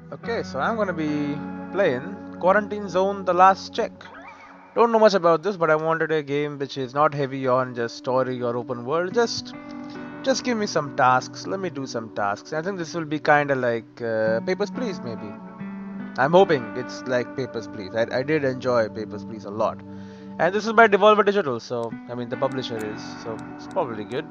Okay, so I'm gonna be playing Quarantine Zone The Last Check. Don't know much about this, but I wanted a game which is not heavy on just story or open world. Just give me some tasks. Let me do some tasks. I think this will be kind of like Papers, Please, maybe. I'm hoping it's like Papers, Please. I did enjoy Papers, Please a lot. And this is by Devolver Digital, so I mean the publisher is, so it's probably good.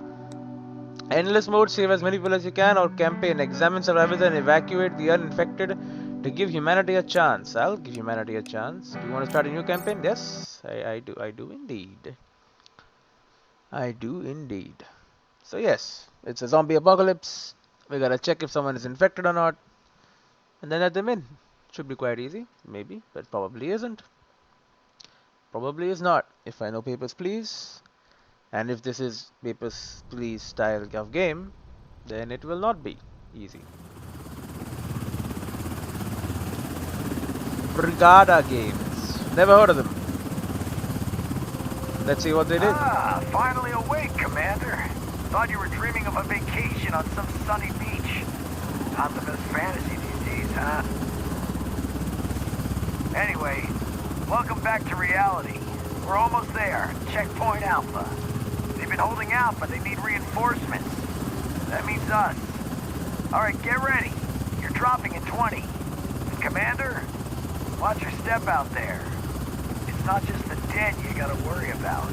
Endless mode, save as many people as you can, or campaign, examine survivors and evacuate the uninfected to give humanity a chance. I'll give humanity a chance. Do you want to start a new campaign? Yes, I do indeed. I do indeed. So yes, it's a zombie apocalypse. We gotta check if someone is infected or not, and then let them in. Should be quite easy, maybe, but probably isn't. Probably is not. If I know Papers, Please, and if this is Papers, Please style of game, then it will not be easy. Brigada Games. Never heard of them. Let's see what they did. Ah, finally awake, Commander. Thought you were dreaming of a vacation on some sunny beach. Not the best fantasy these days, huh? Anyway, welcome back to reality. We're almost there. Checkpoint Alpha. They've been holding out, but they need reinforcements. That means us. Alright, get ready. You're dropping in 20. And Commander, watch your step out there. It's not just the dead you gotta worry about.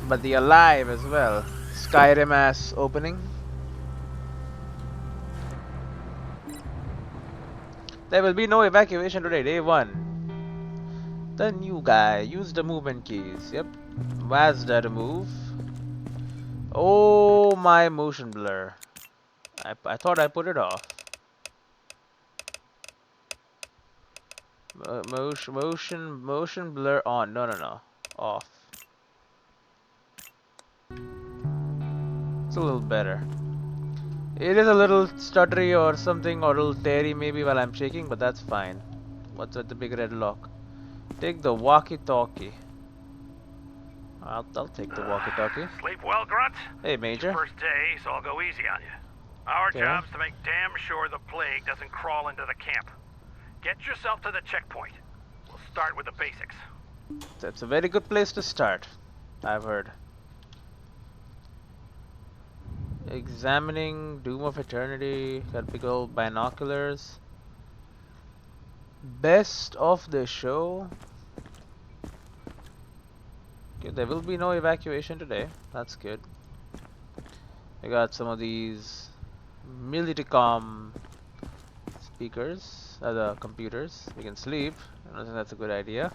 But the alive as well. Skyrim ass opening. There will be no evacuation today, day 1. The new guy. Use the movement keys. Yep. Mazda to move. Oh, my motion blur. I thought I put it off. Motion blur on. No. Off. It's a little better. It is a little stuttery or something, or a little teary maybe while I'm shaking, but that's fine. What's with the big red lock? Take the walkie-talkie. I'll take the walkie-talkie. Sleep well, Grunt? Hey, Major. It's your first day, so I'll go easy on you. Our Okay. job's to make damn sure the plague doesn't crawl into the camp. Get yourself to the checkpoint. We'll start with the basics. That's a very good place to start, I've heard. Examining Doom of Eternity. Got big old binoculars. Best of the show. Okay, there will be no evacuation today. That's good. I got some of these Militicom speakers, the computers. We can sleep. I don't think that's a good idea.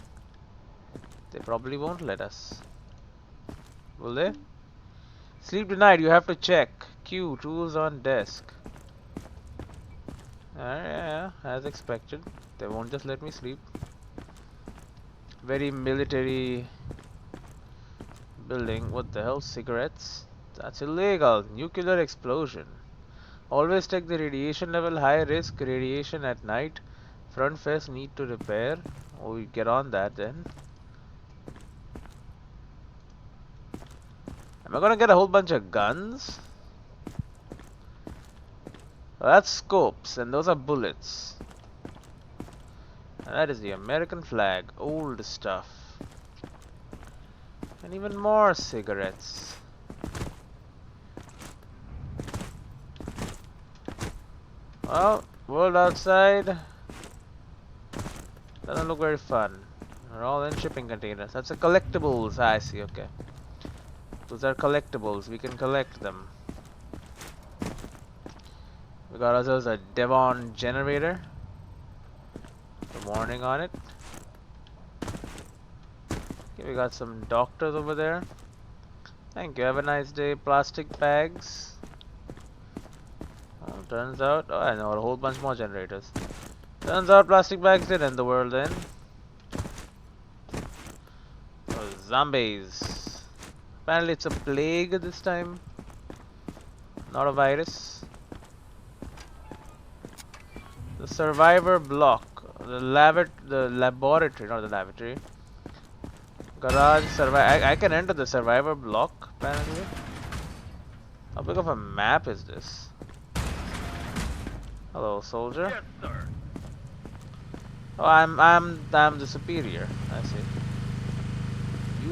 They probably won't let us. Will they? Sleep tonight, you have to check. Q, tools on desk. Yeah, as expected. They won't just let me sleep. Very military building. What the hell? Cigarettes? That's illegal. Nuclear explosion. Always check the radiation level. High risk radiation at night. Front face need to repair. Oh, we get on that then. Am I gonna get a whole bunch of guns? Well, that's scopes, and those are bullets. And that is the American flag. Old stuff. And even more cigarettes. Well, world outside doesn't look very fun. They're all in shipping containers. That's a collectables. I see, okay. Those are collectibles. We can collect them. We got ourselves a Devon generator. The warning on it. Okay, we got some doctors over there. Thank you. Have a nice day. Plastic bags. Well, turns out, oh, I know a whole bunch more generators. Turns out plastic bags did end the world then. Oh, zombies. Apparently it's a plague this time. Not a virus. The survivor block. The laboratory, not the lavatory. Garage survive. I can enter the survivor block apparently. How big of a map is this? Hello, soldier. Yes, sir. Oh, I'm the superior. I see.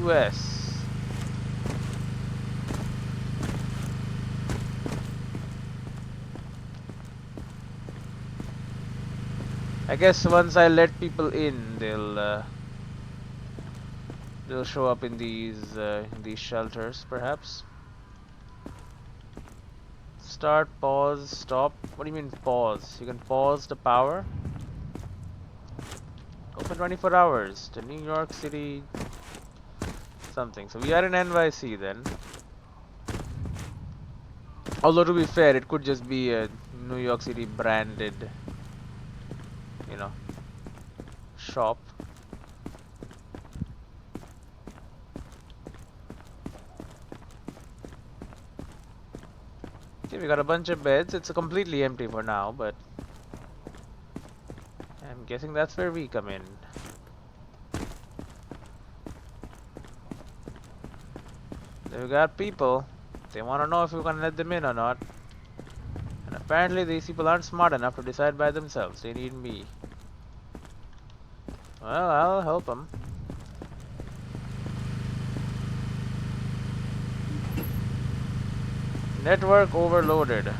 U.S. I guess once I let people in, they'll show up in these shelters, perhaps. Start, pause, stop. What do you mean pause? You can pause the power. Open 24 hours to New York City something. So we are in NYC then. Although to be fair, it could just be a New York City branded, you know, shop. Okay, we got a bunch of beds. It's completely empty for now, but I'm guessing that's where we come in. We got people. They want to know if we can let them in or not. And apparently these people aren't smart enough to decide by themselves. They need me. Well, I'll help them. Network overloaded.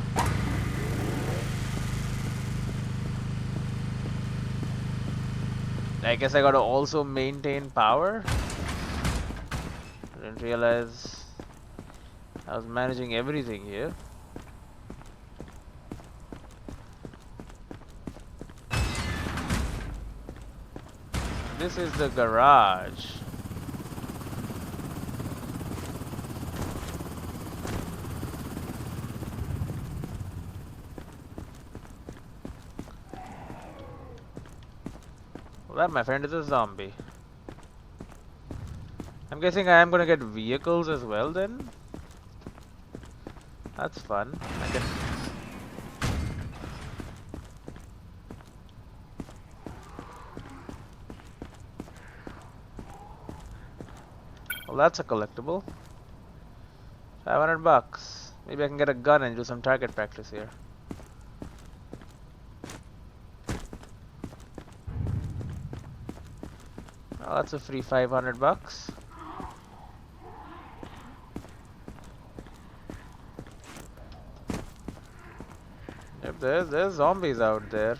I guess I gotta also maintain power. I didn't realize I was managing everything here. This is the garage. Well, that, my friend, is a zombie. I'm guessing I am gonna get vehicles as well then? That's fun. I can... Well, that's a collectible. 500 bucks. Maybe I can get a gun and do some target practice here. Oh, that's a free 500 bucks. Yep, there's zombies out there.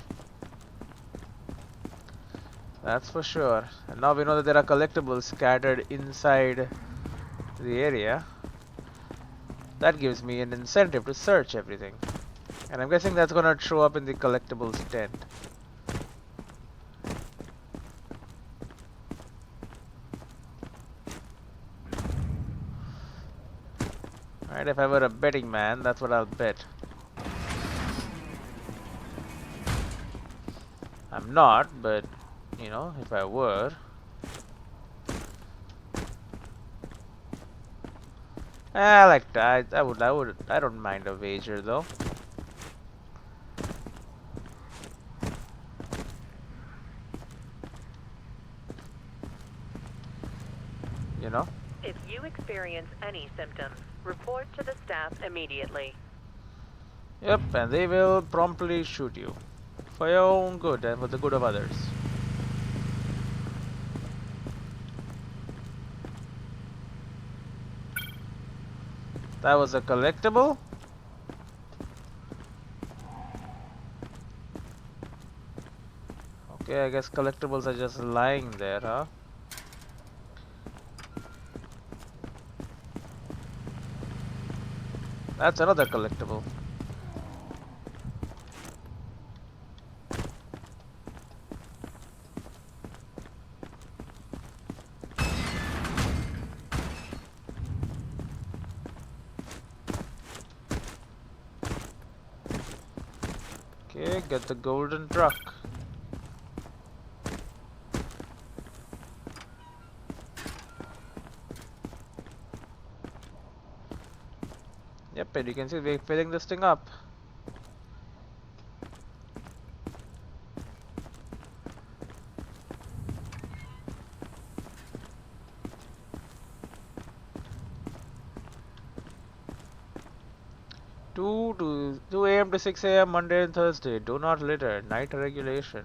That's for sure. And now we know that there are collectibles scattered inside the area. That gives me an incentive to search everything. And I'm guessing that's gonna show up in the collectibles tent. Alright, if I were a betting man, that's what I'll bet. I'm not, but you know, if I were. I like that. I don't mind a wager though. You know? If you experience any symptoms, report to the staff immediately. Yep, and they will promptly shoot you. For your own good and for the good of others. That was a collectible? Okay, I guess collectibles are just lying there, huh? That's another collectible. Okay, get the golden truck. Yep, and you can see we're filling this thing up. 2 a.m. to 6 a.m. Monday and Thursday. Do not litter. Night regulation.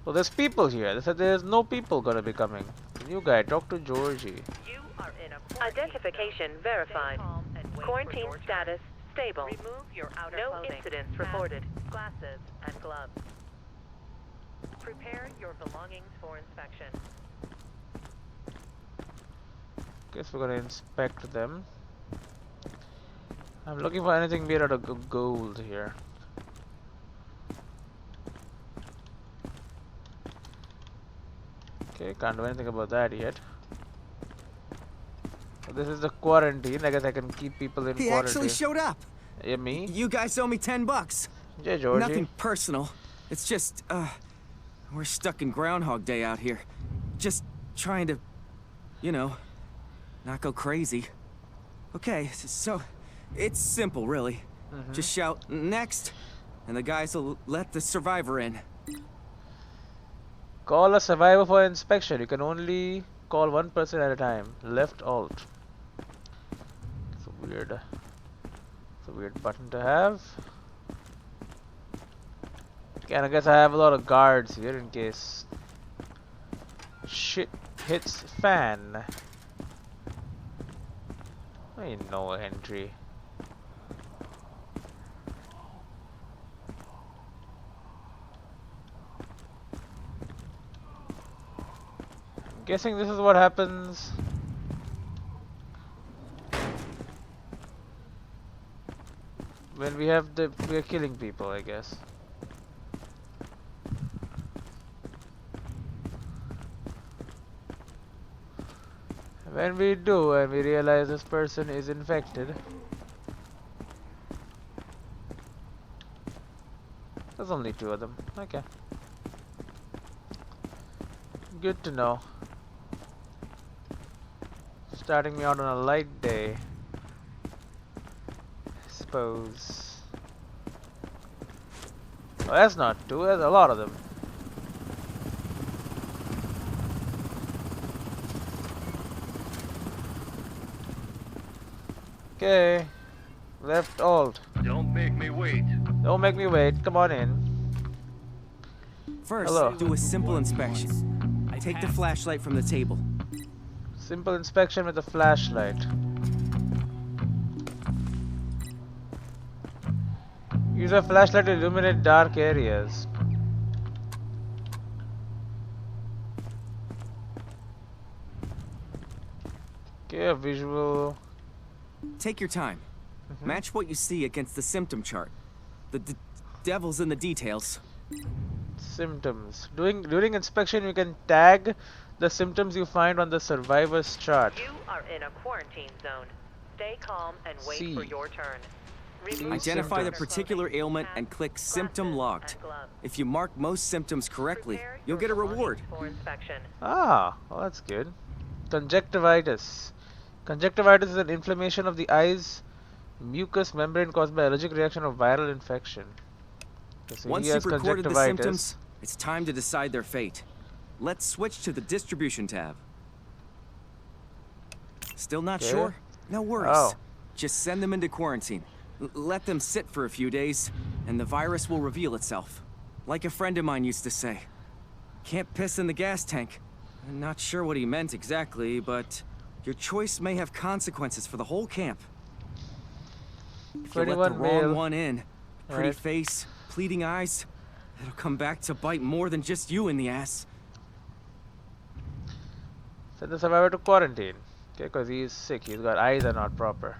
So there's people here. They said there's no people gonna be coming. New guy, talk to Georgie. You are in a identification verified. Quarantine status stable. Remove your outer no clothing. Incidents reported. Glasses and gloves. Prepare your belongings for inspection. Guess we're gonna inspect them. I'm looking for anything made out of gold here. Okay, can't do anything about that yet. So this is the quarantine. I guess I can keep people in He quarantine. actually showed up. Yeah, me? You guys owe me $10. Yeah, Georgie. Nothing personal. It's just, we're stuck in Groundhog Day out here. Just trying to, you know, not go crazy. Okay, so it's simple, really. Just shout next, and the guys will let the survivor in. Call a survivor for inspection. You can only call one person at a time. Left alt. It's a weird button to have. Okay, and I guess I have a lot of guards here in case shit hits fan. Ain't no entry. I'm guessing this is what happens when we are killing people, I guess. When we do and we realize this person is infected. There's only 2 of them. Okay. Good to know. Starting me out on a light day. I suppose. Oh, that's not 2, there's a lot of them. Okay. Left alt. Don't make me wait. Don't make me wait. Come on in. First, Hello. do a simple inspection. Take the flashlight from the table. Simple inspection with a flashlight. Use a flashlight to illuminate dark areas. Okay, a visual. Take your time. Match what you see against the symptom chart. The devil's in the details. Symptoms. During inspection, you can tag the symptoms you find on the survivor's chart. You are in a quarantine zone. Stay calm and wait C. for your turn. Identify the symptoms. particular ailment and click Symptom Logged. If you mark most symptoms correctly, you'll get a reward. For inspection. Ah, well, that's good. Conjunctivitis. Conjunctivitis is an inflammation of the eyes mucous membrane caused by allergic reaction or viral infection. Okay, so Once he has you've recorded the conjunctivitis. symptoms, it's time to decide their fate. Let's switch to the distribution tab. Still not Okay. sure? No worries. Oh. Just send them into quarantine. Let them sit for a few days, and the virus will reveal itself. Like a friend of mine used to say, can't piss in the gas tank. I'm not sure what he meant exactly, but your choice may have consequences for the whole camp. If you let the 21 wrong male. one in, pretty Right. face, pleading eyes, it'll come back to bite more than just you in the ass. Send the survivor to quarantine. Okay, because he is sick. He's got eyes are not proper.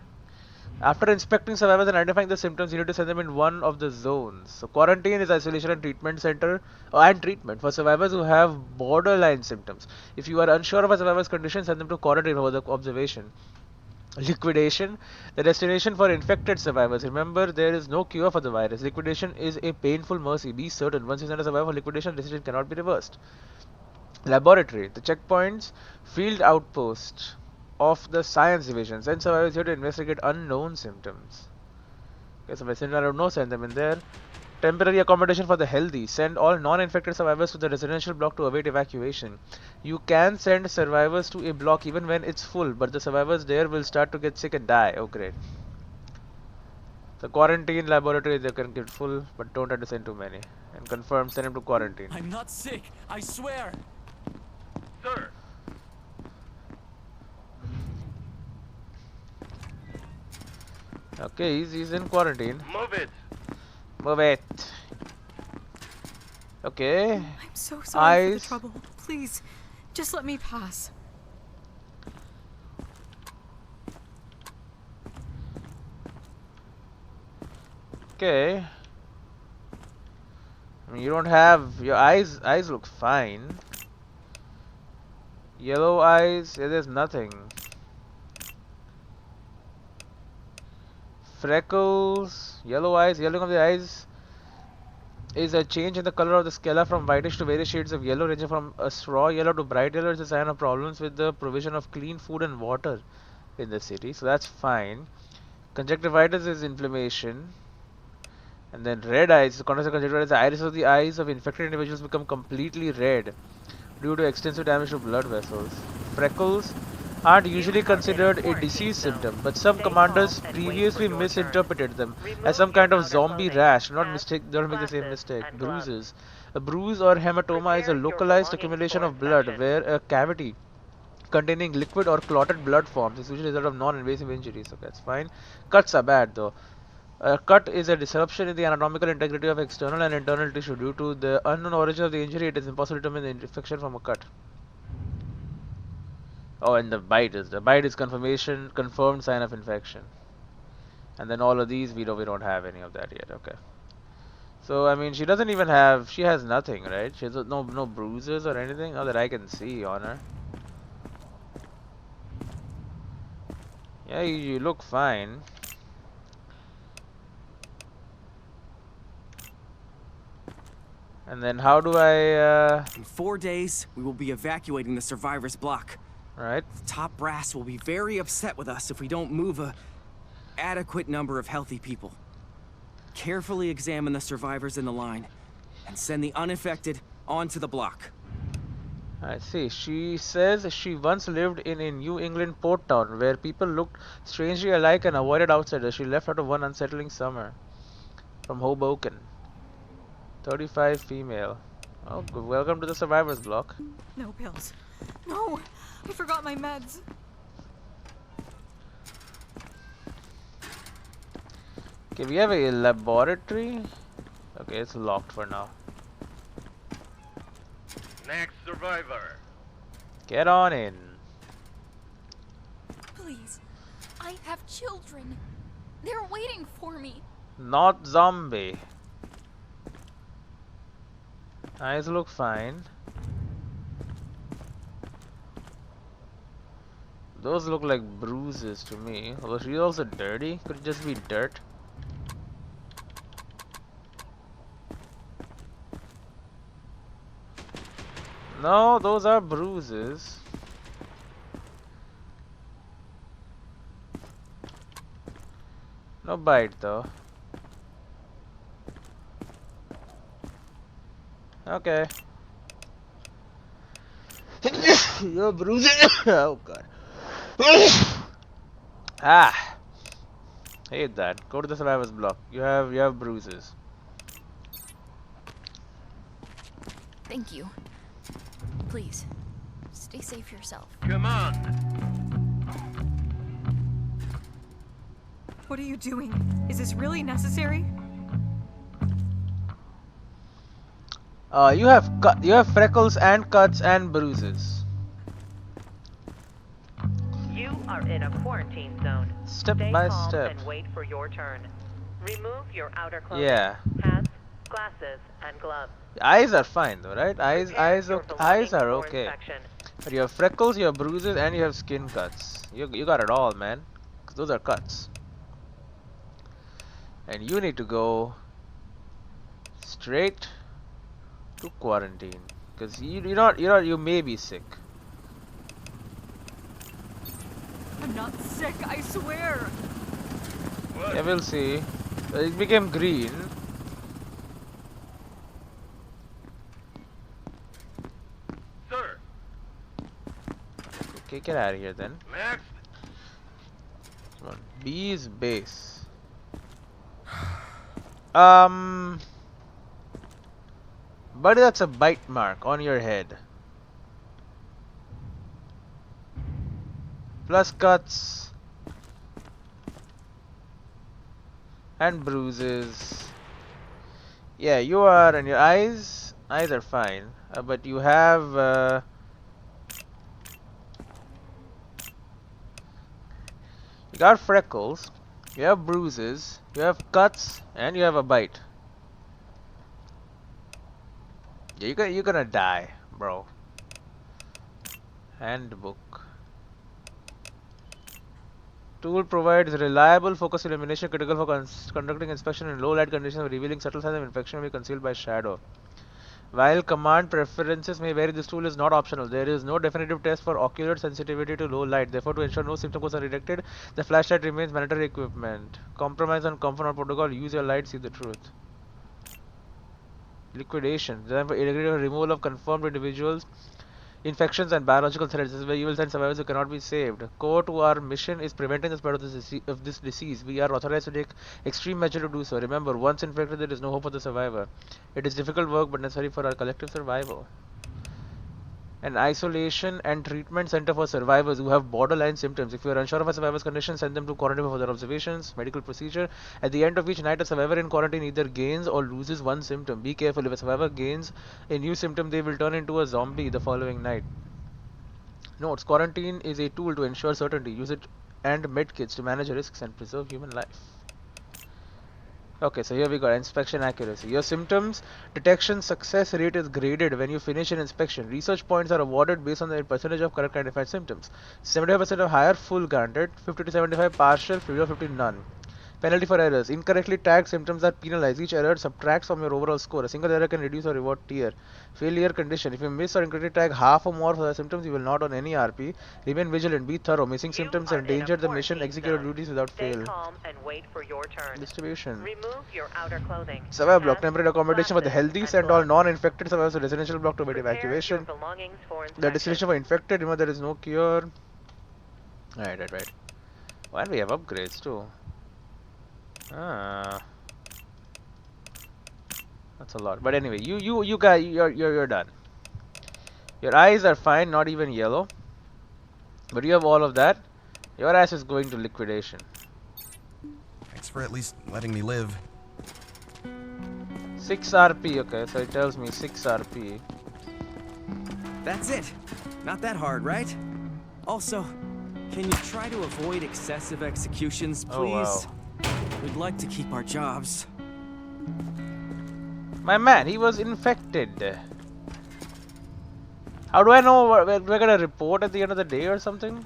After inspecting survivors and identifying the symptoms, you need to send them in one of the zones. So quarantine is isolation and treatment center and treatment for survivors who have borderline symptoms. If you are unsure of a survivor's condition, send them to quarantine for the observation. Liquidation, the destination for infected survivors. Remember, there is no cure for the virus. Liquidation is a painful mercy. Be certain, once you send a survivor for liquidation, the decision cannot be reversed. Laboratory, the checkpoints, field outpost of the science division. Send survivors here to investigate unknown symptoms. Okay, so I don't know, send them in there. Temporary accommodation for the healthy. Send all non-infected survivors to the residential block to await evacuation. You can send survivors to a block even when it's full, but the survivors there will start to get sick and die. Oh, great. The quarantine laboratory they can get full, but don't have to send too many. And confirm, send him to quarantine. I'm not sick, I swear. Sir, Okay, he's in quarantine. move it. Move it. Okay. I'm so sorry for the Eyes. trouble. Please, just let me pass. Okay. I mean, you don't have your eyes. Eyes look fine. Yellow eyes. Yeah, there's nothing. Freckles. Yellow eyes. Yellowing of the eyes is a change in the color of the scala from whitish to various shades of yellow, ranging from a straw yellow to bright yellow. It's a sign of problems with the provision of clean food and water in the city. So that's fine. Conjunctivitis is inflammation. And then red eyes, the context of conjunctivitis, the iris of the eyes of infected individuals become completely red due to extensive damage to blood vessels. Freckles aren't usually considered a disease symptom, but some commanders previously misinterpreted them as some kind of zombie rash. Don't make the same mistake. Bruises. A bruise or hematoma is a localized accumulation of blood where a cavity containing liquid or clotted blood forms. It's usually a result of non-invasive injuries, so that's fine. Cuts are bad though. A cut is a disruption in the anatomical integrity of external and internal tissue. Due to the unknown origin of the injury, it is impossible to determine the infection from a cut. Oh, and the bite is confirmed sign of infection. And then all of these we don't have any of that yet. Okay. So I mean she doesn't even have, she has nothing, right? She has no bruises or anything, not that I can see on her. Yeah, you look fine. And then how do I, In 4 days, we will be evacuating the survivors' block. right? The top brass will be very upset with us if we don't move a adequate number of healthy people. Carefully examine the survivors in the line and send the unaffected onto the block. I see. She says she once lived in a New England port town where people looked strangely alike and avoided outsiders. She left after one unsettling summer from Hoboken. 35 female. Oh, welcome to the survivors block. No pills. No, I forgot my meds. Okay, we have a laboratory. Okay, it's locked for now. Next survivor. Get on in. Please, I have children. They're waiting for me. Not zombie. Eyes look fine. Those look like bruises to me. Although she's also dirty. Could it just be dirt? No, those are bruises. No bite though. Okay. You're bruising. Oh god. Ah. Hate that. Go to the survivors block. You have bruises. Thank you. Please, stay safe yourself. Come on. What are you doing? Is this really necessary? You have freckles and cuts and bruises. You are in a quarantine zone. Step Stay by calm step. and wait for your turn. Remove your outer clothing, Yeah. hats, glasses, and gloves. Eyes are fine though, right? Eyes Prepare your eyes are belongings for okay. inspection. But you have freckles, you have bruises, and you have skin cuts. You got it all, man. 'Cause those are cuts. And you need to go straight to quarantine. Because you may be sick. I'm not sick, I swear. Yeah, we'll see. It became green. Sir, Okay, get out of here then. next. Come on. B is base. Um, but that's a bite mark on your head. Plus cuts and bruises. Yeah, you are, and your eyes are fine. But you have you got freckles, you have bruises, you have cuts, and you have a bite. Yeah, you're gonna die, bro. Handbook. Tool provides reliable focus illumination critical for conducting inspection in low light conditions, revealing subtle signs of infection may be concealed by shadow. While command preferences may vary, this tool is not optional. There is no definitive test for ocular sensitivity to low light. Therefore, to ensure no symptom codes are detected, the flashlight remains mandatory equipment. Compromise on comfort or protocol. Use your light, see the truth. Liquidation. Designed for irregular removal of confirmed individuals, infections, and biological threats. This is where you will send survivors who cannot be saved. Core to our mission is preventing the spread of this disease. We are authorized to take extreme measures to do so. Remember, once infected, there is no hope for the survivor. It is difficult work, but necessary for our collective survival. An isolation and treatment center for survivors who have borderline symptoms. If you are unsure of a survivor's condition, send them to quarantine for further observations. Medical procedure. At the end of each night, a survivor in quarantine either gains or loses one symptom. Be careful. If a survivor gains a new symptom, they will turn into a zombie the following night. Notes: quarantine is a tool to ensure certainty. Use it and medkits to manage risks and preserve human life. Okay, so here we got inspection accuracy. Your symptoms detection success rate is graded when you finish an inspection. Research points are awarded based on the percentage of correct identified symptoms. 75% of higher full granted, 50 to 75 partial, 50 to 50 none. Penalty for errors. Incorrectly tagged symptoms are penalized. Each error subtracts from your overall score. A single error can reduce your reward tier. Failure condition. If you miss or incorrectly tag half or more for the symptoms, you will not earn any RP. Remain vigilant. Be thorough. Missing symptoms endanger the mission. Execute your duties without fail. Stay calm and wait for your turn. Distribution. Remove your outer clothing. Survival block. Hats, Temporary accommodation for the glasses, healthy. and Send all gloves. non-infected survivors to residential block to avoid Prepare your evacuation. belongings for The inspection. destination for infected. Remember there is no cure. Right. Oh, and we have upgrades too. Ah, that's a lot. But anyway, you guys, you're done. Your eyes are fine, not even yellow. But you have all of that. Your ass is going to liquidation. Thanks for at least letting me live. 6 RP. Okay, so it tells me 6 RP. That's it. Not that hard, right? Also, can you try to avoid excessive executions, please? Oh, wow. We'd like to keep our jobs. My man, he was infected. How do I know we're gonna report at the end of the day or something?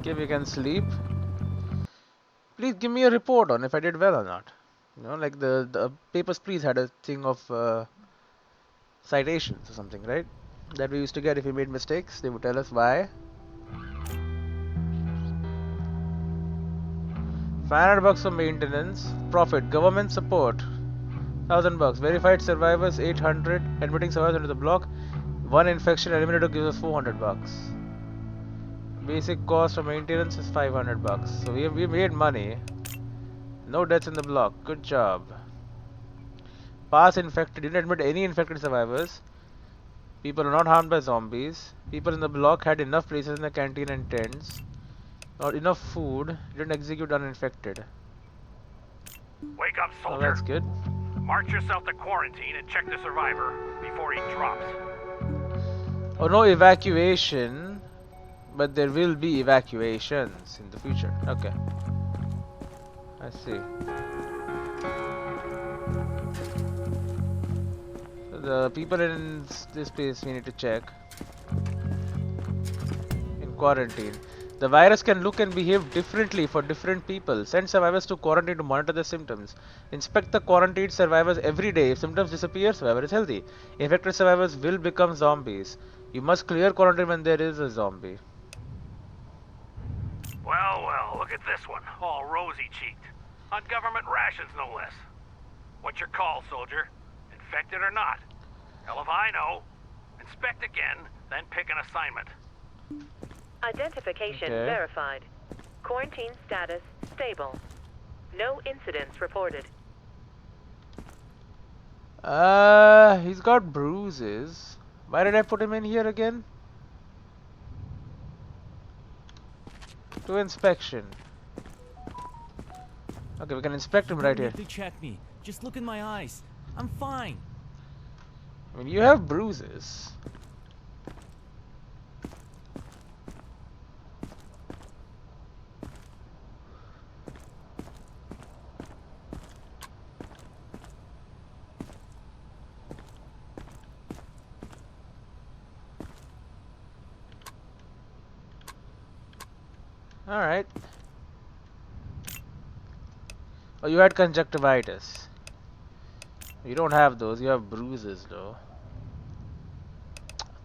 Okay, we can sleep. Please give me a report on if I did well or not. You know, like the Papers, Please had a thing of citations or something, right? That we used to get if we made mistakes. They would tell us why. 500 bucks for maintenance. Profit. Government support. 1000 bucks. Verified survivors 800. Admitting survivors into the block. One infection eliminator gives us 400 bucks. Basic cost of maintenance is 500 bucks. So we made money. No deaths in the block. Good job. Pass infected. Didn't admit any infected survivors. People are not harmed by zombies. People in the block had enough places in the canteen and tents. Not enough food. Didn't execute uninfected. Wake up, Oh, soldier. that's good. March yourself to quarantine and check the survivor before he drops. Oh, no evacuation. But there will be evacuations in the future. Okay. I see. So the people in this place we need to check. In quarantine. The virus can look and behave differently for different people. Send survivors to quarantine to monitor the symptoms. Inspect the quarantined survivors every day. If symptoms disappear, survivor is healthy. Infected survivors will become zombies. You must clear quarantine when there is a zombie. Well, look at this one. All rosy-cheeked. On government rations, no less. What's your call, soldier? Infected or not? Hell if I know. Inspect again, then pick an assignment. Identification Okay. verified. Quarantine status stable. No incidents reported. He's got bruises. Why did I put him in here again? To inspection. Okay, we can inspect him You right don't here. need to check me. Just look in my eyes. I'm fine. I mean, you have bruises. Alright. Oh, you had conjunctivitis. You don't have those, you have bruises though.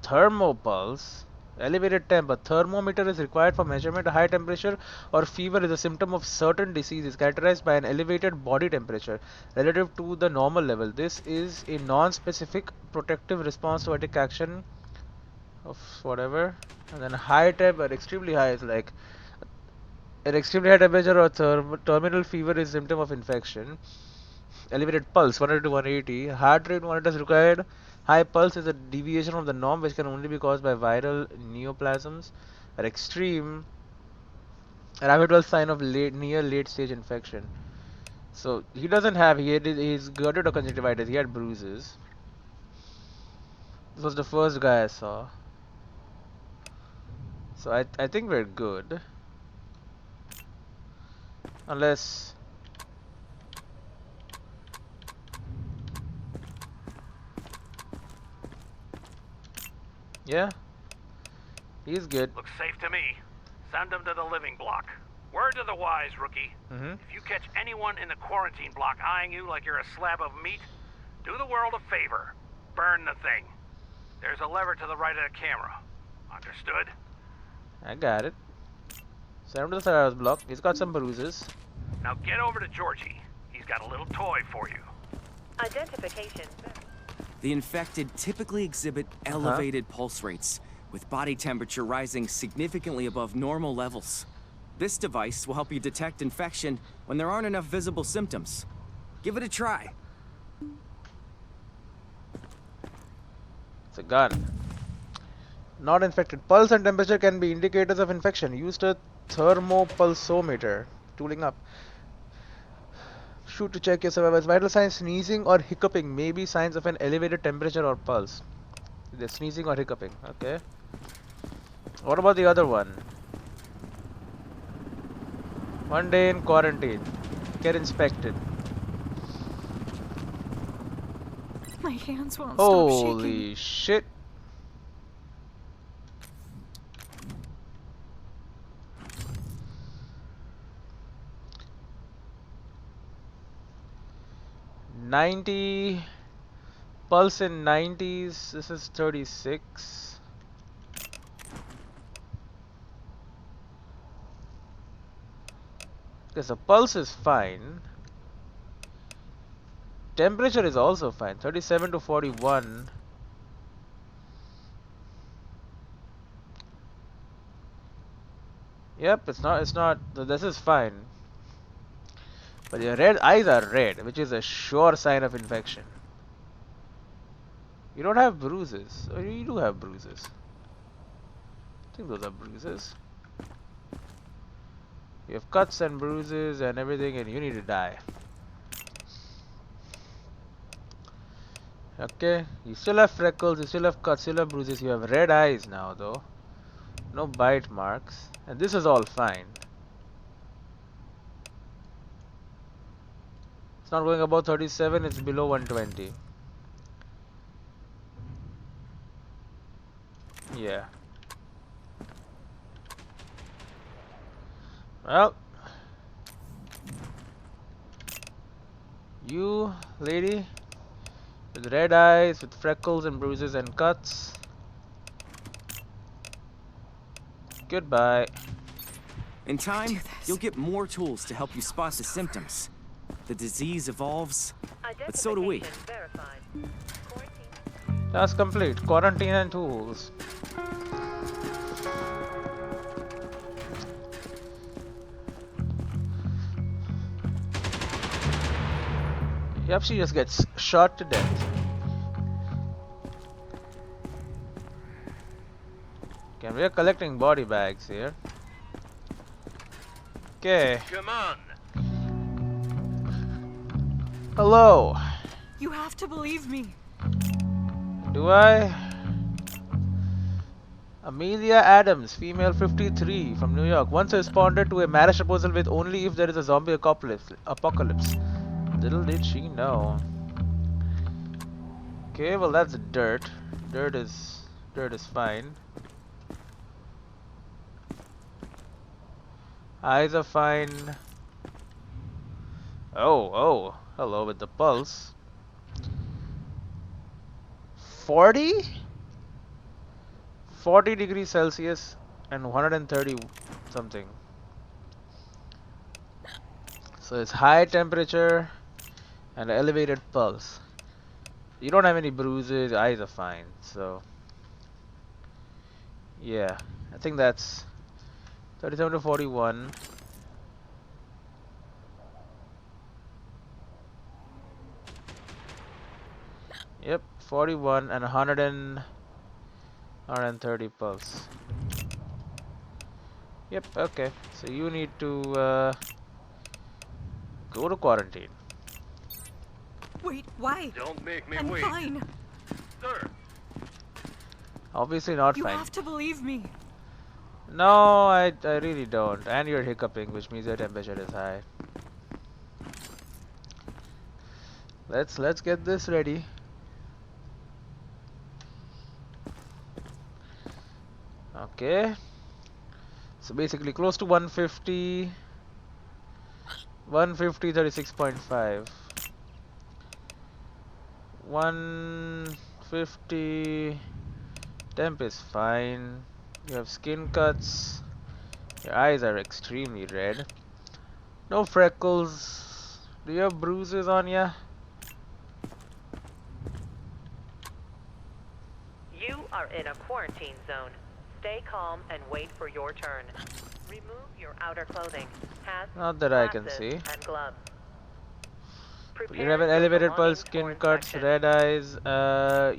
Thermopulse. Elevated temp. A thermometer is required for measurement. A high temperature or fever is a symptom of certain diseases characterized by an elevated body temperature relative to the normal level. This is a non-specific protective response to attack action of whatever. And then high temp or extremely high is like an extremely high temperature or terminal fever is symptom of infection. Elevated pulse 100 to 180. Heart rate monitor is required. High pulse is a deviation from the norm which can only be caused by viral neoplasms. At extreme, a rapid sign of near late stage infection. So he doesn't have. He's girded or conjunctivitis. He had bruises. This was the first guy I saw. So I think we're good. Unless. Yeah. He's good. Looks safe to me. Send them to the living block. Word to the wise, rookie. If you catch anyone in the quarantine block eyeing you like you're a slab of meat, do the world a favor. Burn the thing. There's a lever to the right of the camera. Understood? I got it. Send him to the Sarah's block. He's got some bruises. Now get over to Georgie. He's got a little toy for you. Identification. The infected typically exhibit elevated pulse rates, with body temperature rising significantly above normal levels. This device will help you detect infection when there aren't enough visible symptoms. Give it a try. It's a gun. Not infected. Pulse and temperature can be indicators of infection. Used a thermopulsometer. Tooling up. Shoot to check your survivors. Vital signs: sneezing or hiccuping may be signs of an elevated temperature or pulse. They're sneezing or hiccuping. Okay. What about the other one? 1 day in quarantine. Get inspected. My hands won't stop shaking. Holy shit. Pulse in 90s. This is 36. Okay, so pulse is fine. Temperature is also fine. 37 to 41. Yep, it's not. This is fine. But your red eyes are red, which is a sure sign of infection. You don't have bruises. Or you do have bruises. I think those are bruises. You have cuts and bruises and everything, and you need to die. Okay, you still have freckles, you still have cuts, still have bruises. You have red eyes now, though. No bite marks. And this is all fine. It's not going above 37, it's below 120. Yeah. Well, you lady with red eyes, with freckles and bruises and cuts, goodbye. In time, you'll get more tools to help you spot the symptoms. The disease evolves, but so do we. Identification verified. Quarantine. Task complete. Quarantine and tools. Yep, she just gets shot to death. Okay, we are collecting body bags here. Okay. Come on. Hello. You have to believe me. Do I? Amelia Adams, female 53 from New York, once responded to a marriage proposal with only if there is a zombie apocalypse. Little did she know. Okay, well that's dirt. Dirt is fine. Eyes are fine. Oh, hello with the pulse. 40? 40 degrees Celsius and 130 something. So it's high temperature and elevated pulse. You don't have any bruises, your eyes are fine, so yeah, I think that's 37 to 41. Yep, 41 and 130 pulse. Yep, okay. So you need to go to quarantine. Wait, why? Don't make me I'm wait. fine. Sir. Obviously not You fine. have to believe me. No, I really don't. And you're hiccuping, which means your temperature is high. Let's get this ready. Okay. So basically close to 150. 150, 36.5. 150. Temp is fine. You have skin cuts. Your eyes are extremely red. No freckles. Do you have bruises on ya? You are in a quarantine zone. Stay calm and wait for your turn. Remove your outer clothing, hats, Not that I can glasses, see. and gloves. You have an Prepare your elevated pulse, belongings for skin cuts, inspection. red eyes.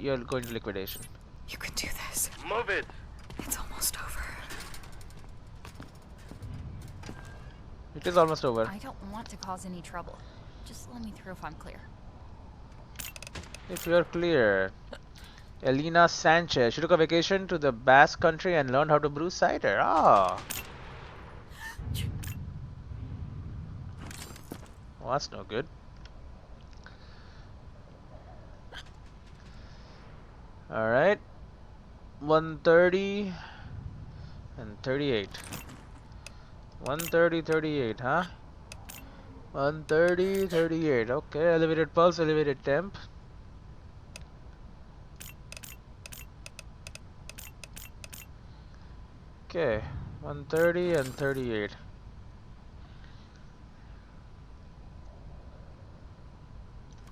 You're going to liquidation. You can do this. Move it. It's almost over. It is almost over. I don't want to cause any trouble. Just let me through if I'm clear. If you're clear. Elena Sanchez. She took a vacation to the Basque Country and learned how to brew cider. Ah. Well, that's no good. Alright. 130 and 38. 130, 38, huh? 130, 38. Okay, elevated pulse, elevated temp. Okay, 130 and 38.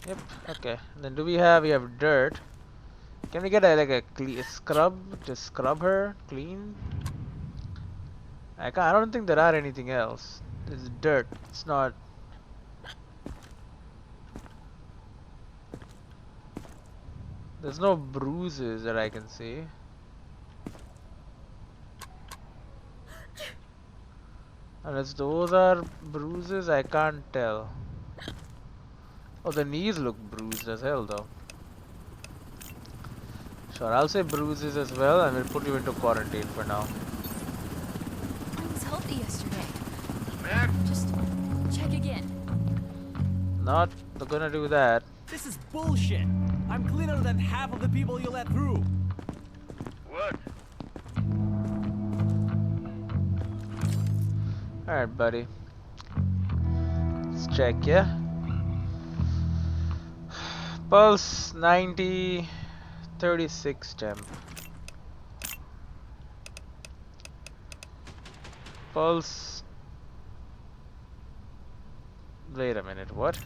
Yep, okay. Then do we have dirt. Can we get like a scrub to scrub her clean? I don't think there are anything else. It's dirt. It's not. There's no bruises that I can see. Unless those are bruises, I can't tell. Oh, the knees look bruised as hell though. Sure, I'll say bruises as well and we'll put you into quarantine for now. I was healthy yesterday. Mac. Just check again. Not gonna do that. This is bullshit. I'm cleaner than half of the people you let through. What? Alright, buddy. Let's check, yeah? Pulse 90, 36 temp. Pulse. Wait a minute, what?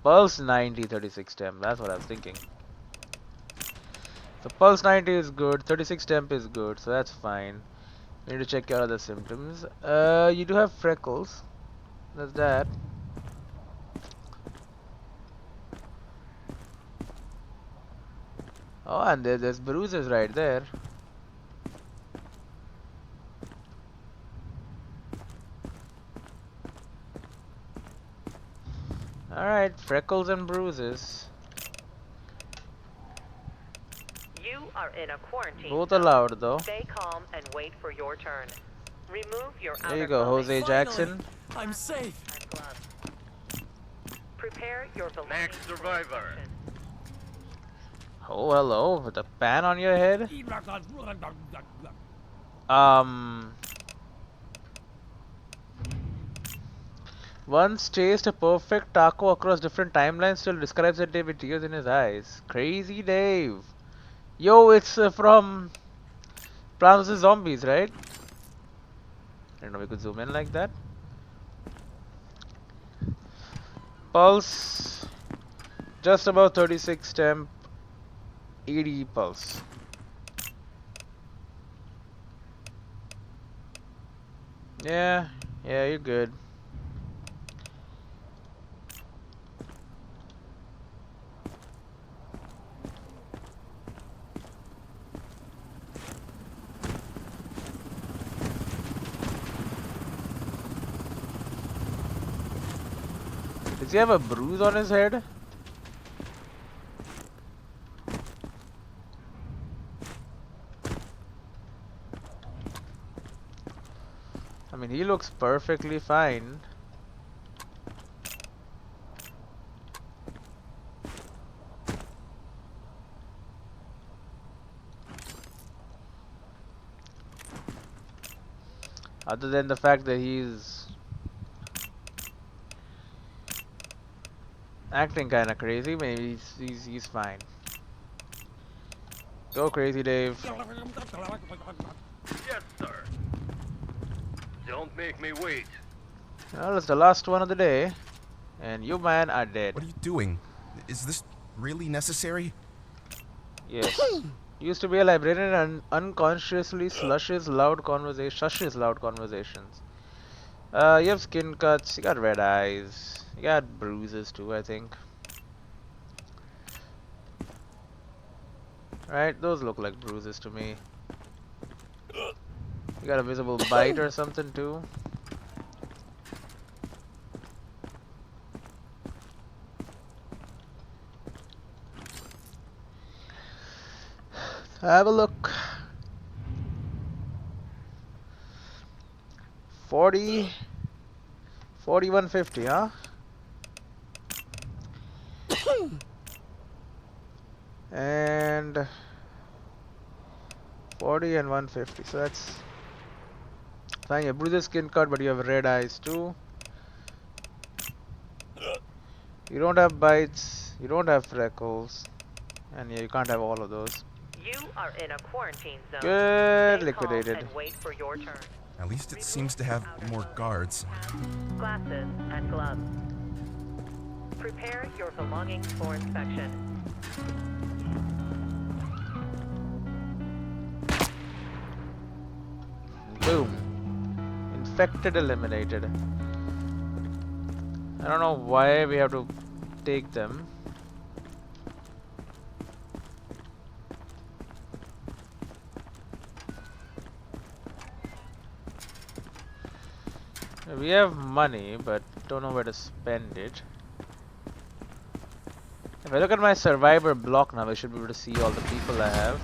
Pulse 90, 36 temp. That's what I was thinking. So pulse 90 is good, 36 temp is good, so that's fine. You need to check your other symptoms. You do have freckles. That's that. Oh, and there's bruises right there. Alright, freckles and bruises. You are in a quarantine Both zone. allowed though. Stay calm and wait for your turn. Remove your There outer you go, clothing. Jose Jackson. I'm safe. And gloves. Prepare your belongings. Next survivor. Oh, hello, with a pan on your head. Once chased a perfect taco across different timelines, still describes that day with tears in his eyes. Crazy Dave. Yo, it's from Plants vs Zombies, right? I don't know, we could zoom in like that. Pulse, just about 36 temp, 80 pulse. Yeah, you're good. Does he have a bruise on his head? I mean, he looks perfectly fine. Other than the fact that he's acting kind of crazy, maybe he's fine. Go crazy, Dave. Yes, sir. Don't make me wait. Well, it's the last one of the day, and you man are dead. What are you doing? Is this really necessary? Yes. Used to be a librarian and unconsciously shushes loud conversations. You have skin cuts, you got red eyes, you got bruises too, I think. Right, those look like bruises to me. You got a visible bite or something too. Have a look. 4150, huh? And 40 and 150, so that's fine. You have bruises, skin cut, but you have red eyes too. You don't have bites, you don't have freckles, and yeah, you can't have all of those. You are in a quarantine zone. Good, Stay calm liquidated. and wait for your turn. At least it seems to have more guards. Glasses and gloves. Prepare your belongings for inspection. Boom. Infected eliminated. I don't know why we have to take them. We have money, but don't know where to spend it. If I look at my survivor block now, I should be able to see all the people I have.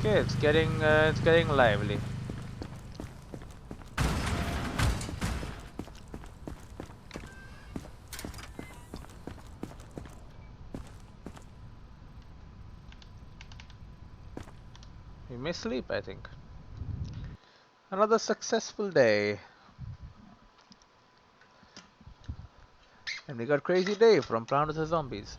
Okay, it's getting lively. We may sleep, I think. Another successful day. And we got Crazy Dave from Plants vs Zombies.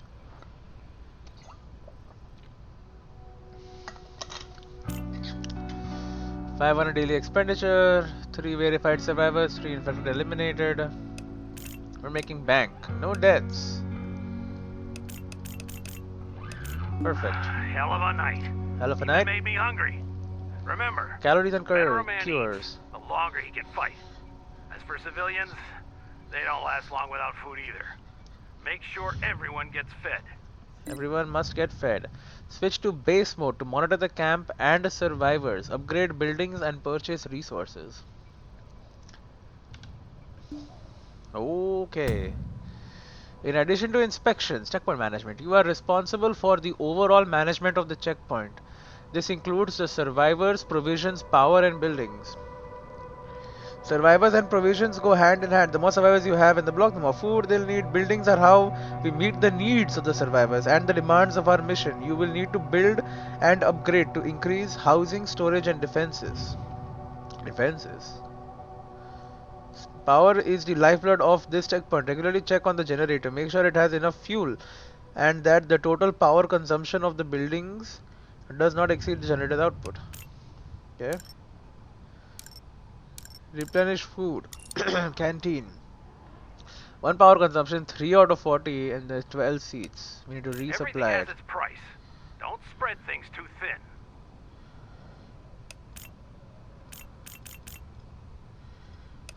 $500 daily expenditure, 3 verified survivors, 3 infected eliminated. We're making bank. No deaths. Perfect. Hell of a night. Hell of a Even night. made me hungry. Remember, Calories and the better a man cures. eats, the longer he can fight. As for civilians, they don't last long without food either. Make sure everyone gets fed. Everyone must get fed. Switch to base mode to monitor the camp and survivors. Upgrade buildings and purchase resources. Okay. In addition to inspections, checkpoint management, you are responsible for the overall management of the checkpoint. This includes the survivors, provisions, power, and buildings. Survivors and provisions go hand in hand. The more survivors you have in the block, the more food they'll need. Buildings are how we meet the needs of the survivors and the demands of our mission. You will need to build and upgrade to increase housing, storage, and defenses. Power is the lifeblood of this checkpoint. Regularly check on the generator. Make sure it has enough fuel and that the total power consumption of the buildings does not exceed the generator's output. Okay. Replenish food. Canteen. 1 power consumption, 3 out of 40, and there's 12 seats. We need to Everything resupply has it. its price. Don't spread things too thin.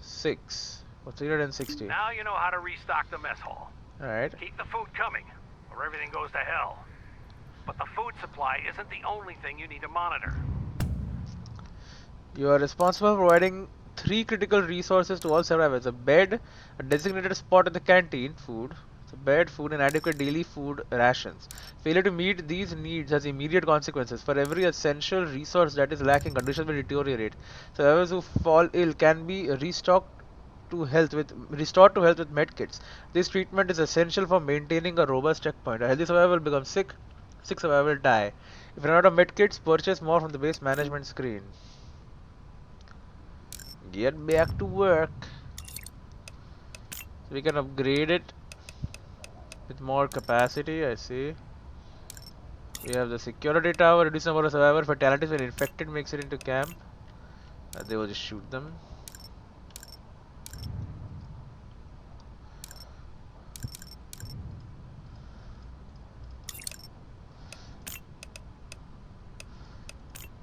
6 for 360. Now you know how to restock the mess hall. Alright. Keep the food coming, or everything goes to hell. But the food supply isn't the only thing you need to monitor. You are responsible for providing 3 critical resources to all survivors. A bed, a designated spot in the canteen, food, so bed, food, and adequate daily food rations. Failure to meet these needs has immediate consequences. For every essential resource that is lacking, conditions will deteriorate. Survivors who fall ill can be restored to health with medkits. This treatment is essential for maintaining a robust checkpoint. A healthy survivor will become sick, sick survivor will die. If you run out of medkits, purchase more from the base management screen. Get back to work. So we can upgrade it with more capacity. I see. We have the security tower, reduce number of survivor fatalities when infected makes it into camp. They will just shoot them.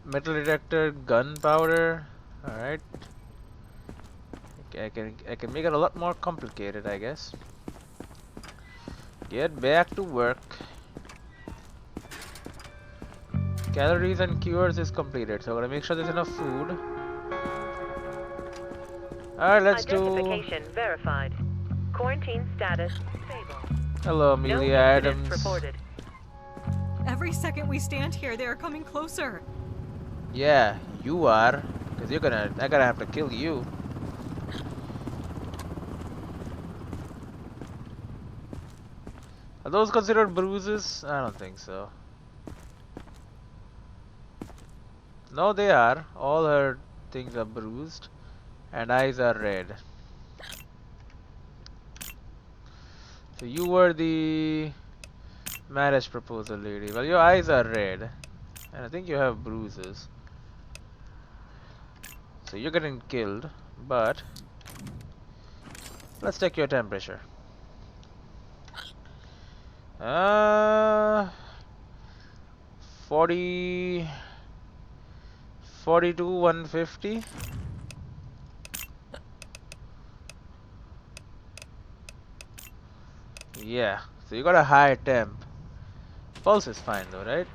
Metal detector, gunpowder. Alright. I can make it a lot more complicated, I guess. Get back to work. Calories and cures is completed, so I'm gonna make sure there's enough food. Alright, let's do. Identification verified. Quarantine status stable. Hello, No Amelia incidents Adams. reported. Every second we stand here, they are coming closer. Yeah, you are. Cause I'm gonna have to kill you. Are those considered bruises? I don't think so. No, they are. All her things are bruised. And eyes are red. So you were the marriage proposal lady. Well, your eyes are red. And I think you have bruises. So you're getting killed. But let's check your temperature. 42 150. Yeah, so you got a high temp. Pulse is fine though, right?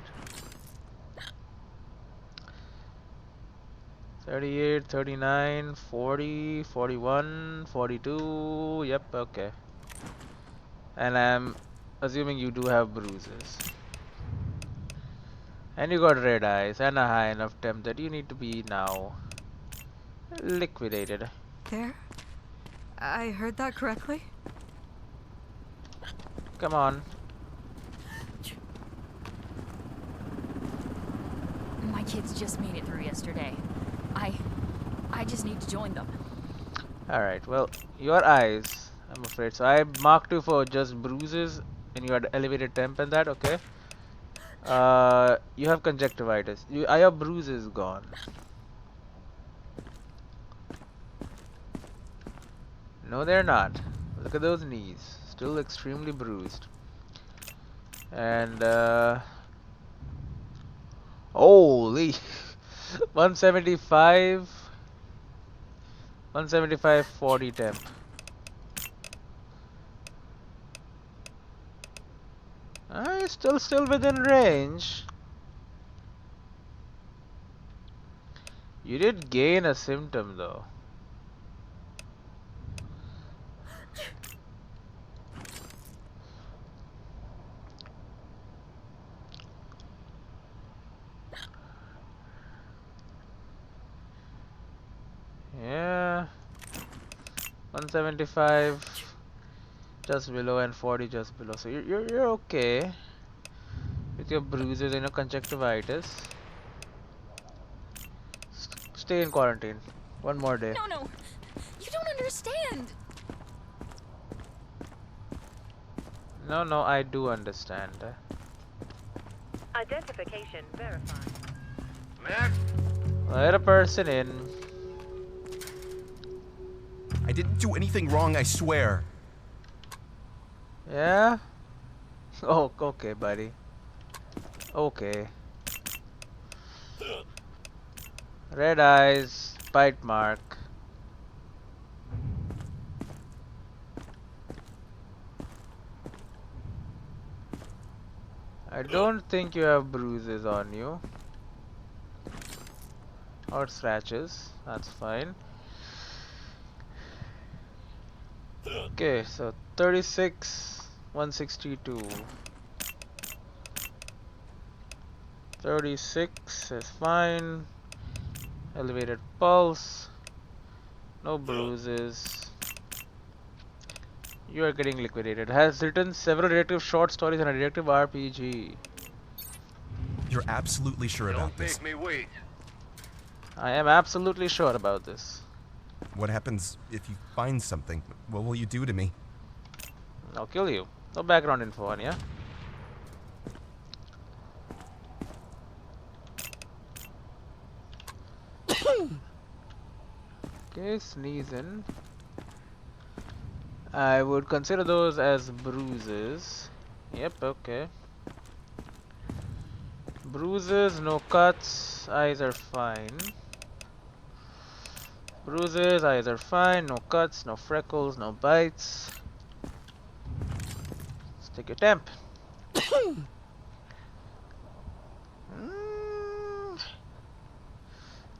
38, 39, 40, 41, 42. Yep, okay. And I'm assuming you do have bruises. And you got red eyes and a high enough temp that you need to be now liquidated. There? I heard that correctly? Come on. My kids just made it through yesterday. I I just need to join them. Alright, well, your eyes, I'm afraid. So I marked you for just bruises and you had elevated temp and that, okay? You have conjunctivitis. Are your bruises gone? No, they're not. Look at those knees. Still extremely bruised. And, holy! 175... 175, 40 temp. Still within range. You did gain a symptom though. Yeah. 175 just below and 40 just below. So you're okay with your bruises and your conjunctivitis. Stay in quarantine. One more day. No. You don't understand. No, I do understand. Identification verified. Let a person in. I didn't do anything wrong, I swear. Yeah? Oh, okay, buddy. Okay. Red eyes, bite mark. I don't think you have bruises on you. Or scratches, that's fine. Okay, so 36, 162. 36 is fine. Elevated pulse. No bruises. You are getting liquidated. Has written several detective short stories and a detective RPG. You're absolutely sure about this? Don't make me wait. I am absolutely sure about this. What happens if you find something? What will you do to me? I'll kill you. No background info on ya. Okay, sneezing. I would consider those as bruises. Yep, okay. Bruises, no cuts, eyes are fine. Bruises, eyes are fine, no cuts, no freckles, no bites. Let's take your temp.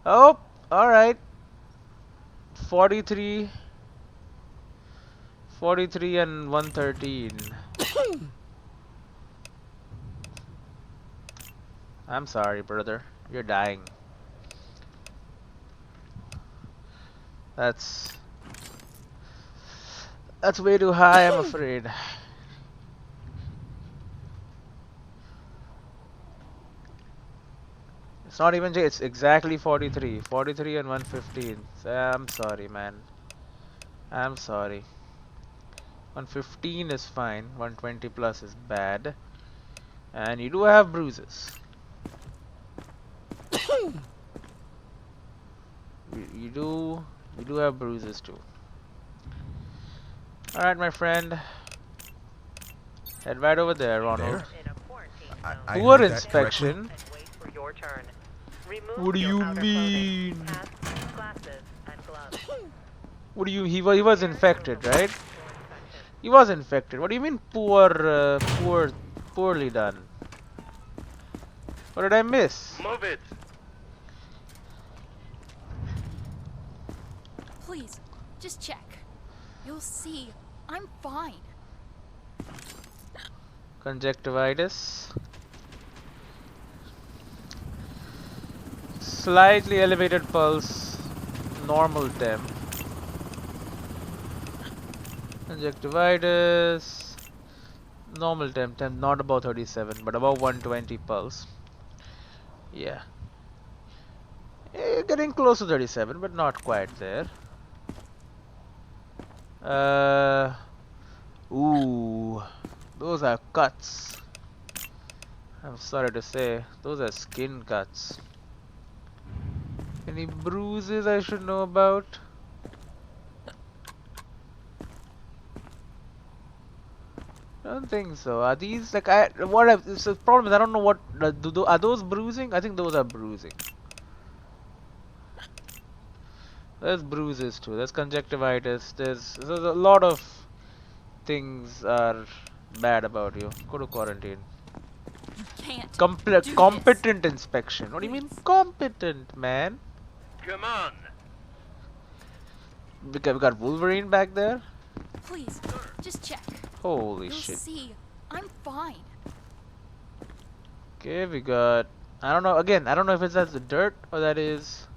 Oh, alright. 43 and 113. I'm sorry, brother. You're dying. That's way too high, I'm afraid. It's not even J, it's exactly 43. 43 and 115. So I'm sorry, man. I'm sorry. 115 is fine. 120 plus is bad. And you do have bruises. You do have bruises too. Alright, my friend. Head right over there, Ronald. I Poor heard that inspection. What do you mean? What do you? He was infected, right? He was infected. What do you mean poorly done? What did I miss? Move it. Please, just check. You'll see. I'm fine. Conjunctivitis. Slightly elevated pulse. Normal temp. Conjunctivitis. Normal temp. Not above 37, but above 120 pulse. Yeah. Getting close to 37, but not quite there. Ooh, those are cuts. I'm sorry to say, those are skin cuts. Any bruises I should know about? I don't think so. Are these like so the problem is I don't know what are those bruising? I think those are bruising. There's bruises too. There's conjunctivitis. There's a lot of things are bad about you. Go to quarantine. You can't do Competent inspection. What do you mean competent, man? Come on. We got Wolverine back there. Please, just check. Holy You'll shit. see. I'm fine. Okay, we got. I don't know. Again, I don't know if it's that's the dirt or that is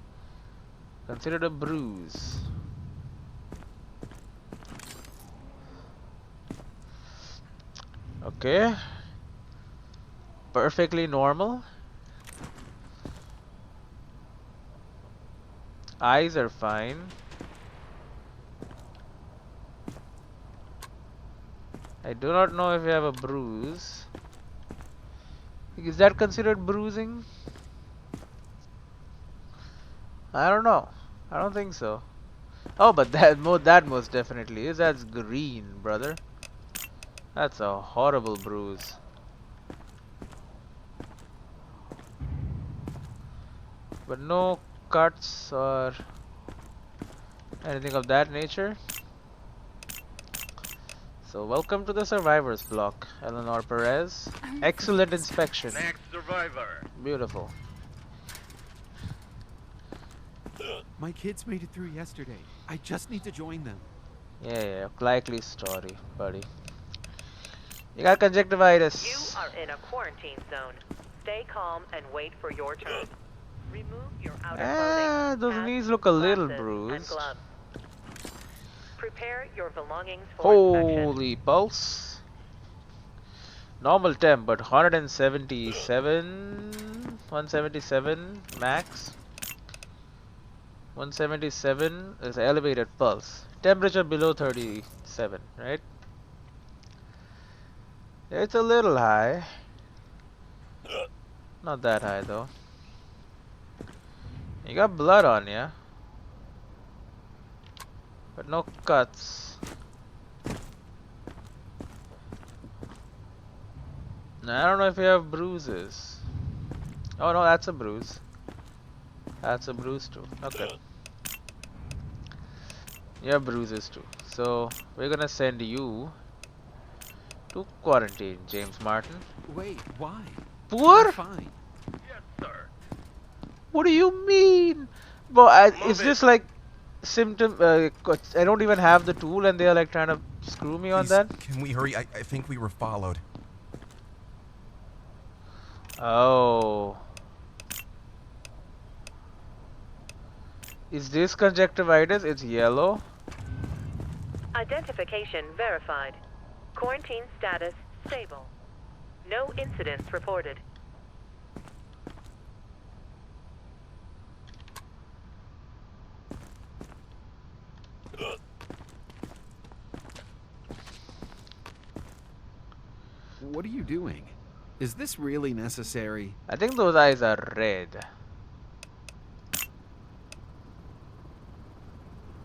considered a bruise. Okay. Perfectly normal. Eyes are fine. I do not know if you have a bruise. Is that considered bruising? I don't know. I don't think so. Oh, but that most definitely is. That's green, brother. That's a horrible bruise. But no cuts or anything of that nature. So welcome to the survivors block, Eleanor Perez. Excellent inspection. Next survivor. Beautiful. My kids made it through yesterday. I just need to join them. Yeah, likely story, buddy. You got conjunctivitis. You are in a quarantine zone. Stay calm and wait for your turn. Remove your outer clothing. Those hats, knees look a little glasses, and bruised. gloves. Prepare your belongings for Holy pulse. Normal temp, but 177 max. 177 is elevated pulse. Temperature below 37, right? It's a little high. Not that high though. You got blood on ya, but no cuts. I don't know if you have bruises. Oh no, that's a bruise. That's a bruise too. Okay. You have bruises too. So we're gonna send you to quarantine, James Martin. Wait, why? Poor? I'm fine. Yes, sir. What do you mean? But is this like symptom? I don't even have the tool, and they are like trying to screw me on Please, that. can we hurry? I think we were followed. Oh. Is this conjunctivitis? It's yellow. Identification verified. Quarantine status stable. No incidents reported. What are you doing? Is this really necessary? I think those eyes are red.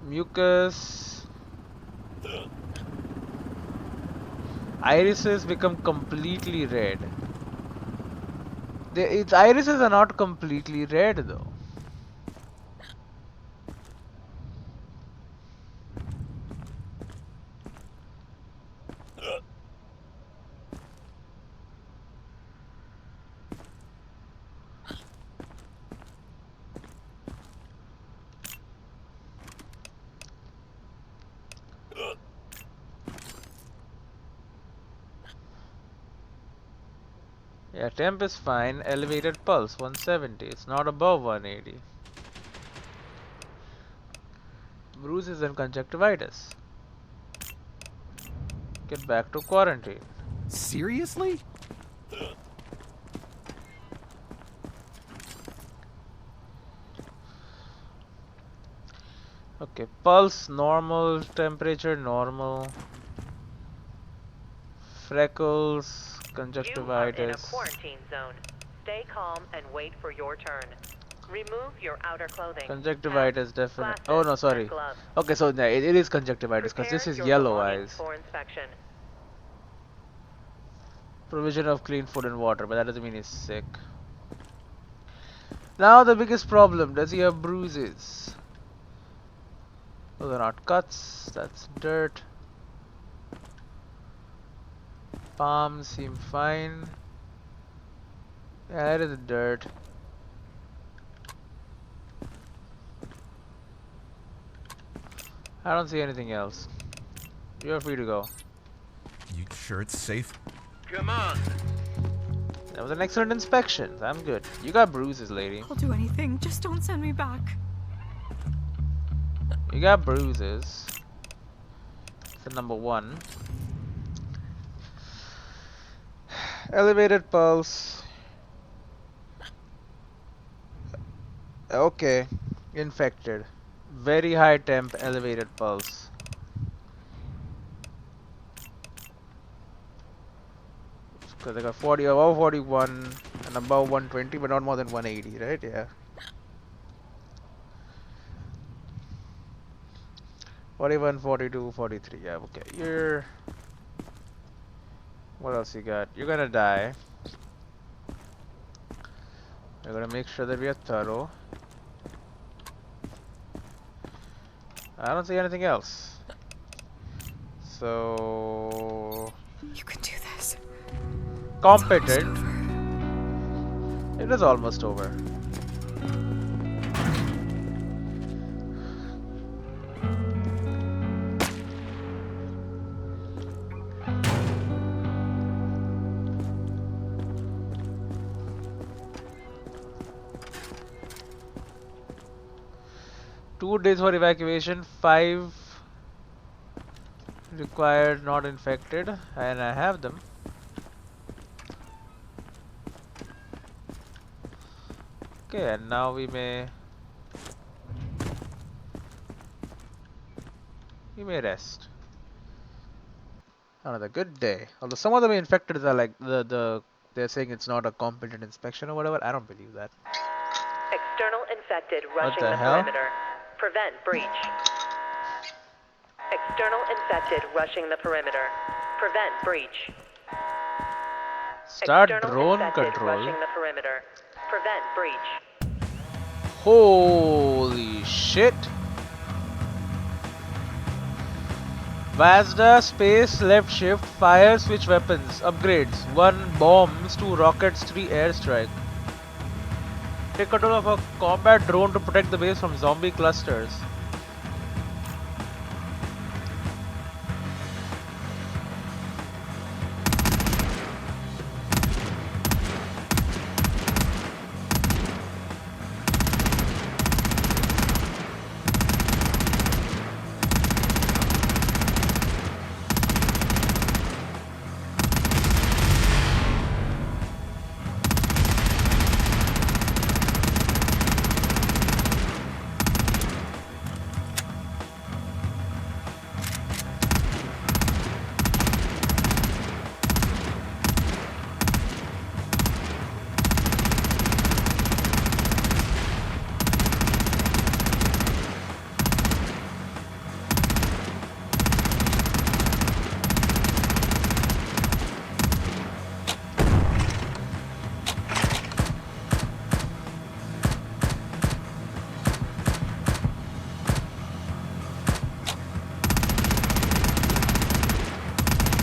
Mucus. Irises become completely red. Its irises are not completely red though. Yeah, temp is fine. Elevated pulse 170. It's not above 180. Bruises and conjunctivitis. Get back to quarantine. Seriously? Okay, pulse normal, temperature normal, freckles, You are in a conjunctivitis. quarantine zone. Stay calm and wait for your turn. Remove your outer clothing. Conjunctivitis hats, definite. glasses, Oh no, and sorry. gloves. Okay, so yeah, it is conjunctivitis because Prepare this is your yellow belongings eyes. for inspection. Provision of clean food and water, but that doesn't mean he's sick. Now the biggest problem, does he have bruises? Those are not cuts, that's dirt. Palms seem fine. Yeah, that is dirt. I don't see anything else. You're free to go. You sure it's safe? Come on. That was an excellent inspection. I'm good. You got bruises, lady. I'll do anything. Just don't send me back. You got bruises. So number 1. Elevated pulse. Okay. Infected. Very high temp, elevated pulse. Because I got 40, above 41 and above 120, but not more than 180, right? Yeah. 41, 42, 43. Yeah, okay. You're... What else you got? You're gonna die. We're gonna make sure that we are thorough. I don't see anything else. So... You can do this. Competent. It is almost over. Two days for evacuation, 5 required not infected, and I have them. Okay, and now we may rest. Another good day. Although some of the infected are like they're saying it's not a competent inspection or whatever. I don't believe that. External infected What rushing the the hell? perimeter. Prevent breach. External infected rushing the perimeter. Prevent breach. Start External drone infected control. rushing the perimeter. Prevent breach. Holy shit! Vazda space left shift fire switch weapons upgrades 1 bombs 2 rockets 3 airstrike. Take control of a combat drone to protect the base from zombie clusters.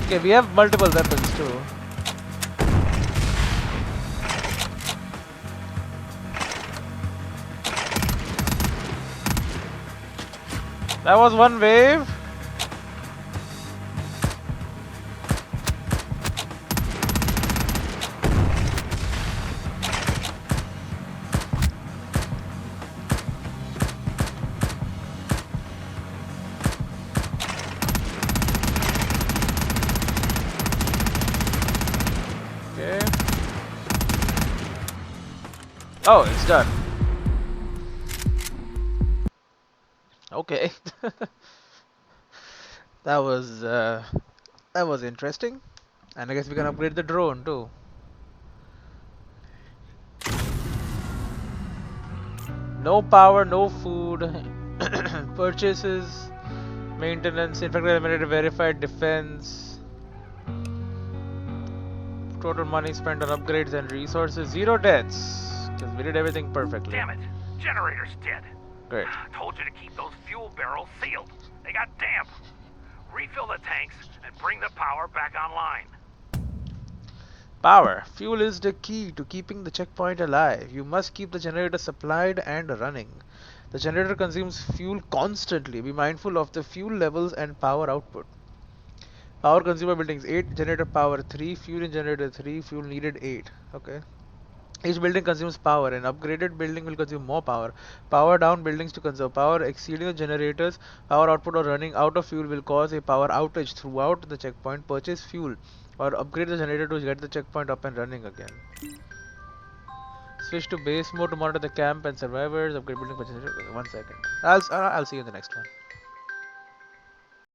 Okay, we have multiple weapons too. That was one wave. Okay. Oh, it's done. Okay. That was interesting. And I guess we can upgrade the drone too. No power, no food, purchases, maintenance, infected, eliminated, verified, defense. Total money spent on upgrades and resources, 0 deaths. Because we did everything perfectly. Damn it! Generator's dead. Great. Told you to keep those fuel barrels sealed. They got damp. Refill the tanks and bring the power back online. Power. Fuel is the key to keeping the checkpoint alive. You must keep the generator supplied and running. The generator consumes fuel constantly. Be mindful of the fuel levels and power output. Power consumer buildings 8, generator power 3, fuel in generator 3, fuel needed 8. Okay. Each building consumes power. An upgraded building will consume more power. Power down buildings to conserve power. Exceeding the generator's power output or running out of fuel will cause a power outage throughout the checkpoint. Purchase fuel or upgrade the generator to get the checkpoint up and running again. Switch to base mode to monitor the camp and survivors. Upgrade building for generator. 1 second. I'll see you in the next one.